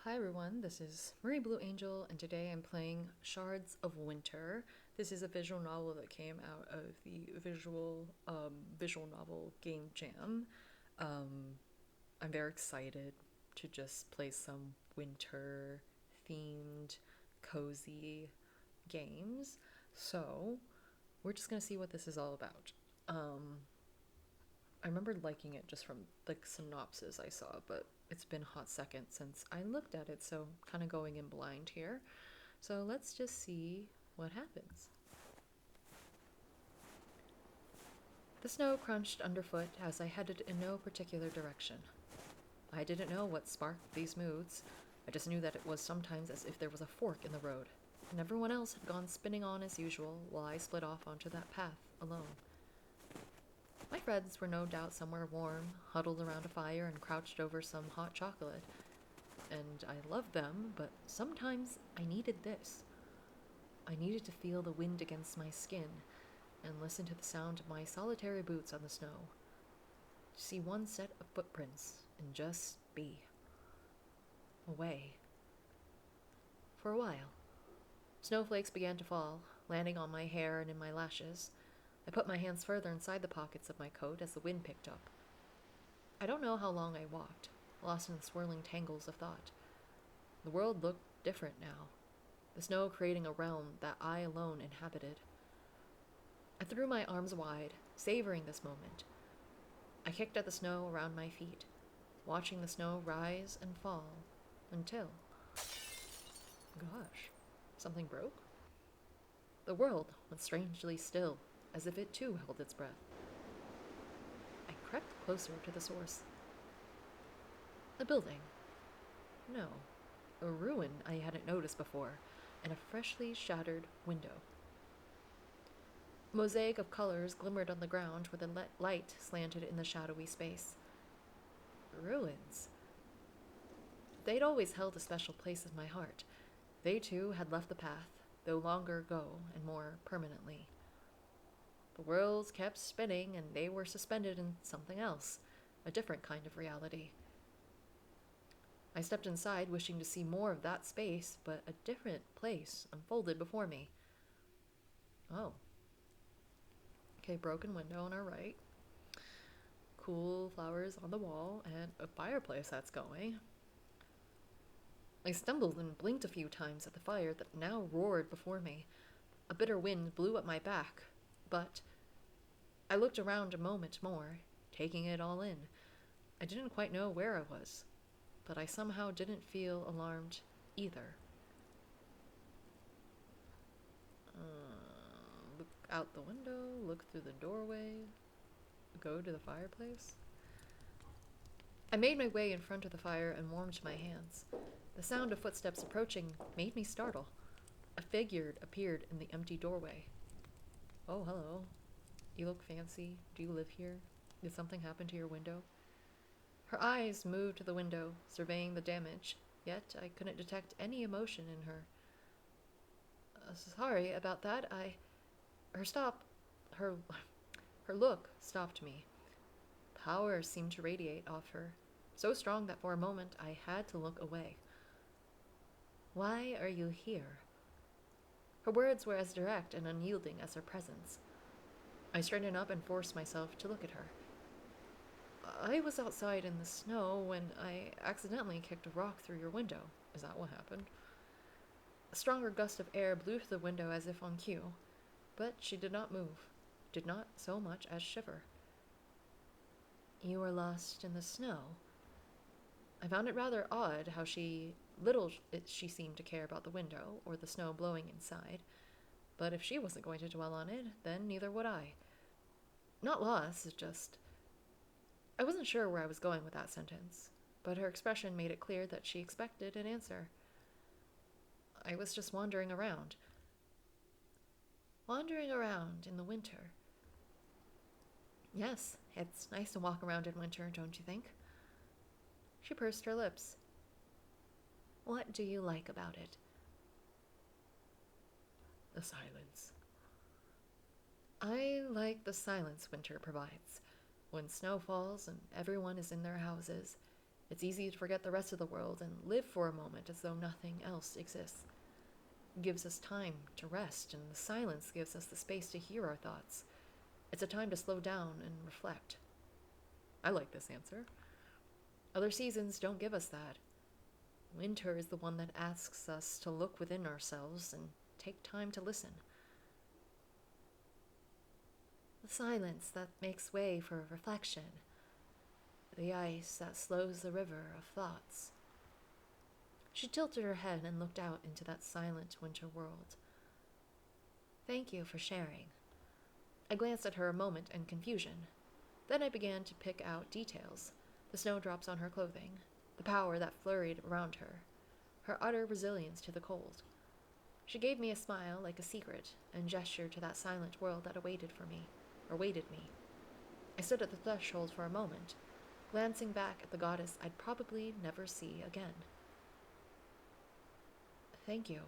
Hi everyone, this is Marie Blue Angel, and today I'm playing Shards of Winter. This is a visual novel that came out of the visual novel Game Jam. I'm very excited to just play some winter themed, cozy games. So, we're just gonna see what this is all about. I remember liking it just from the synopsis I saw, but it's been a hot second since I looked at it, so kind of going in blind here. So let's just see what happens. The snow crunched underfoot as I headed in no particular direction. I didn't know what sparked these moods. I just knew that it was sometimes as if there was a fork in the road, and everyone else had gone spinning on as usual while I split off onto that path alone. My friends were no doubt somewhere warm, huddled around a fire and crouched over some hot chocolate. And I loved them, but sometimes I needed this. I needed to feel the wind against my skin and listen to the sound of my solitary boots on the snow. To see one set of footprints and just be. Away. For a while. Snowflakes began to fall, landing on my hair and in my lashes. I put my hands further inside the pockets of my coat as the wind picked up. I don't know how long I walked, lost in the swirling tangles of thought. The world looked different now, the snow creating a realm that I alone inhabited. I threw my arms wide, savoring this moment. I kicked at the snow around my feet, watching the snow rise and fall, until... Gosh, something broke? The world went strangely still, as if it too held its breath. I crept closer to the source. A building. No, a ruin I hadn't noticed before, and a freshly shattered window. A mosaic of colors glimmered on the ground where the light slanted in the shadowy space. Ruins. They'd always held a special place in my heart. They too had left the path, though longer ago and more permanently. The worlds kept spinning, and they were suspended in something else, a different kind of reality. I stepped inside, wishing to see more of that space, but a different place unfolded before me. Oh. Okay, broken window on our right. Cool flowers on the wall, and a fireplace that's going. I stumbled and blinked a few times at the fire that now roared before me. A bitter wind blew at my back, but I looked around a moment more, taking it all in. I didn't quite know where I was, but I somehow didn't feel alarmed either. Look out the window, look through the doorway, go to the fireplace. I made my way in front of the fire and warmed my hands. The sound of footsteps approaching made me startle. A figure appeared in the empty doorway. Oh, hello. You look fancy. Do you live here? Did something happen to your window? Her eyes moved to the window, surveying the damage, yet I couldn't detect any emotion in her. Sorry about that. Her her look stopped me. Power seemed to radiate off her, so strong that for a moment I had to look away. Why are you here? Her words were as direct and unyielding as her presence. I straightened up and forced myself to look at her. I was outside in the snow when I accidentally kicked a rock through your window. Is that what happened? A stronger gust of air blew through the window as if on cue, but she did not move, did not so much as shiver. You were lost in the snow. I found it rather odd how little she seemed to care about the window or the snow blowing inside, but if she wasn't going to dwell on it, then neither would I. Not lost, just... I wasn't sure where I was going with that sentence, but her expression made it clear that she expected an answer. I was just wandering around. Wandering around in the winter. Yes, it's nice to walk around in winter, don't you think? She pursed her lips. What do you like about it? The silence. I like the silence winter provides. When snow falls and everyone is in their houses, It's easy to forget the rest of the world and live for a moment as though nothing else exists. It gives us time to rest, and the silence gives us the space to hear our thoughts. It's a time to slow down and reflect. I like this answer. Other seasons don't give us that. Winter is the one that asks us to look within ourselves and take time to listen. The silence that makes way for reflection. The ice that slows the river of thoughts. She tilted her head and looked out into that silent winter world. Thank you for sharing. I glanced at her a moment in confusion. Then I began to pick out details. The snowdrops on her clothing, the power that flurried around her, her utter resilience to the cold. She gave me a smile like a secret and gestured to that silent world that awaited me. I stood at the threshold for a moment, glancing back at the goddess I'd probably never see again. Thank you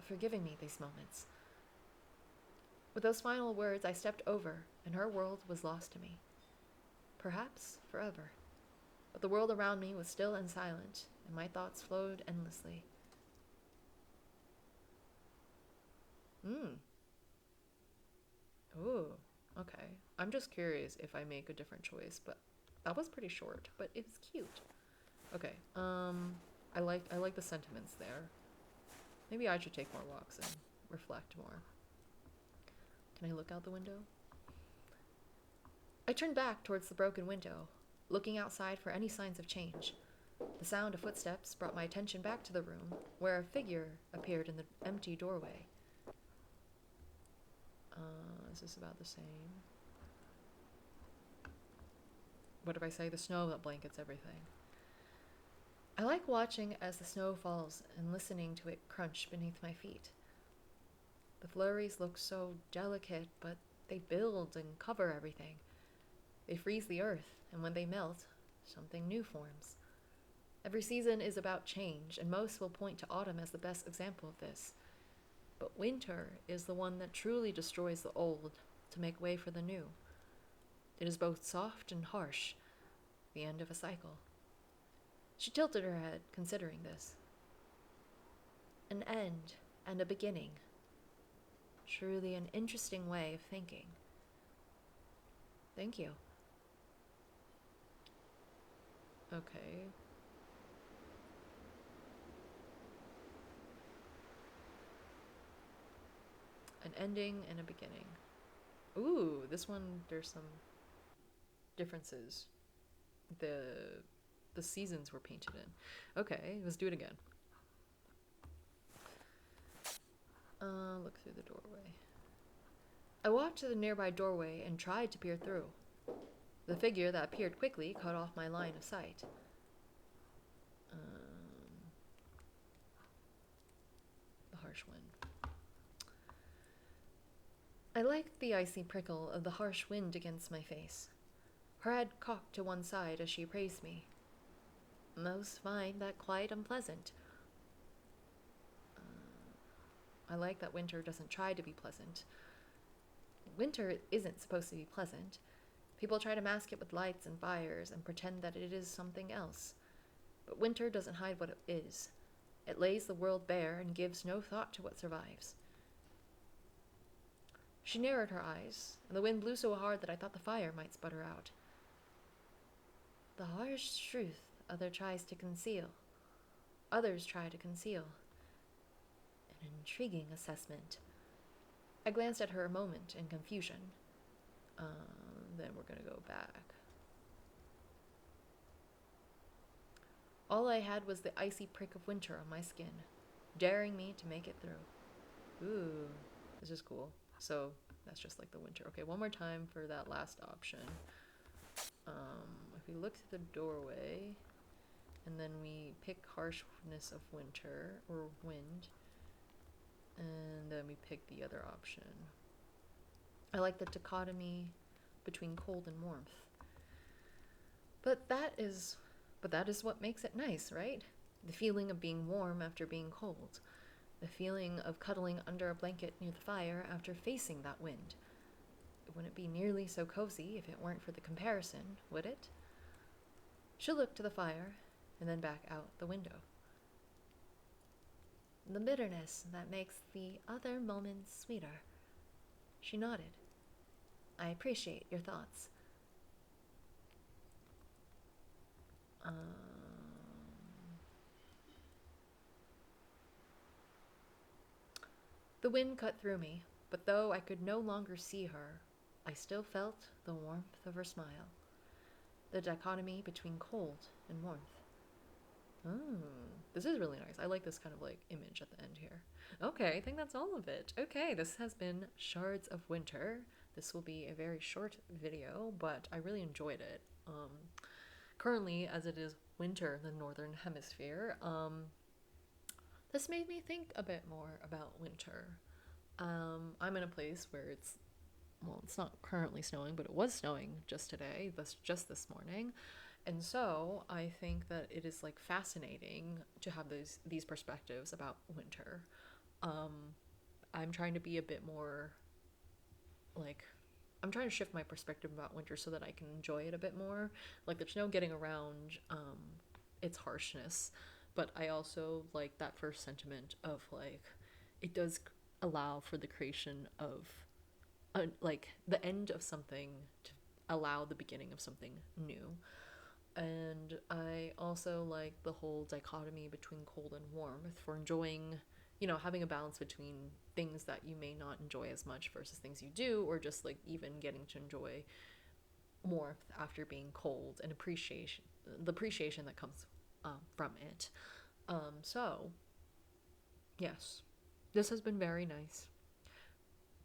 for giving me these moments. With those final words, I stepped over, and her world was lost to me. Perhaps forever. But the world around me was still and silent, and my thoughts flowed endlessly. Ooh, okay. I'm just curious if I make a different choice, but that was pretty short, but it was cute. Okay, I like the sentiments there. Maybe I should take more walks and reflect more. Can I look out the window? I turned back towards the broken window, looking outside for any signs of change. The sound of footsteps brought my attention back to the room, where a figure appeared in the empty doorway. Is this about the same? What if I say the snow that blankets everything? I like watching as the snow falls and listening to it crunch beneath my feet. The flurries look so delicate, but they build and cover everything. They freeze the earth, and when they melt, something new forms. Every season is about change, and most will point to autumn as the best example of this. But winter is the one that truly destroys the old to make way for the new. It is both soft and harsh, the end of a cycle. She tilted her head, considering this. An end and a beginning. Truly an interesting way of thinking. Thank you. Okay. An ending and a beginning. Ooh, this one, there's some differences. The seasons were painted in. Okay, let's do it again. Look through the doorway. I walked to the nearby doorway and tried to peer through. The figure that appeared quickly cut off my line of sight. The harsh wind. I liked the icy prickle of the harsh wind against my face. Her head cocked to one side as she praised me. Most find that quite unpleasant. I like that winter doesn't try to be pleasant. Winter isn't supposed to be pleasant. People try to mask it with lights and fires and pretend that it is something else. But winter doesn't hide what it is. It lays the world bare and gives no thought to what survives. She narrowed her eyes, and the wind blew so hard that I thought the fire might sputter out. The harsh truth others try to conceal. An intriguing assessment. I glanced at her a moment in confusion. Then we're going to go back. All I had was the icy prick of winter on my skin, daring me to make it through. Ooh, this is cool. So that's just like the winter. Okay, one more time for that last option. If we look through the doorway, and then we pick harshness of winter, or wind, and then we pick the other option. I like the dichotomy between cold and warmth. But that is what makes it nice, right? The feeling of being warm after being cold. The feeling of cuddling under a blanket near the fire after facing that wind. It wouldn't be nearly so cozy if it weren't for the comparison, would it? She looked to the fire, and then back out the window. The bitterness that makes the other moments sweeter. She nodded. I appreciate your thoughts. Um, the wind cut through me, but though I could no longer see her, I still felt the warmth of her smile. The dichotomy between cold and warmth. Oh, this is really nice. I like this kind of like image at the end here. Okay, I think that's all of it. Okay, this has been Shards of Winter. This will be a very short video, but I really enjoyed it. Currently, as it is winter in the northern hemisphere, this made me think a bit more about winter. I'm in a place where it's not currently snowing, but it was snowing just today, just this morning. And so I think that it is like fascinating to have these perspectives about winter. I'm trying to be a bit more like I'm trying to shift my perspective about winter so that I can enjoy it a bit more. Like there's no getting around its harshness, but I also like that first sentiment of like it does allow for the creation of like the end of something to allow the beginning of something new. And I also like the whole dichotomy between cold and warmth for enjoying, having a balance between things that you may not enjoy as much versus things you do, or just like even getting to enjoy warmth after being cold and the appreciation that comes from it. So, yes, this has been very nice.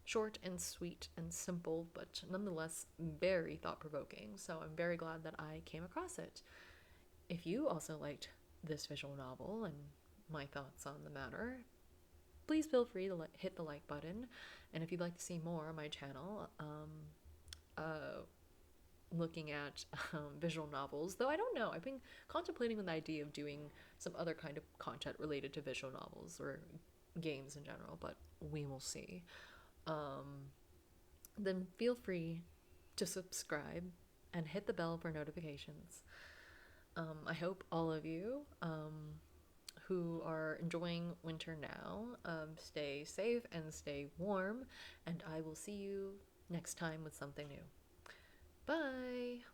Short and sweet and simple, but nonetheless very thought provoking. So I'm very glad that I came across it. If you also liked this visual novel and my thoughts on the matter, please feel free to hit the like button. And if you'd like to see more on my channel, looking at visual novels, though I don't know, I've been contemplating the idea of doing some other kind of content related to visual novels or games in general, but we will see. Then feel free to subscribe and hit the bell for notifications. I hope all of you who are enjoying winter now stay safe and stay warm, and I will see you next time with something new. Bye!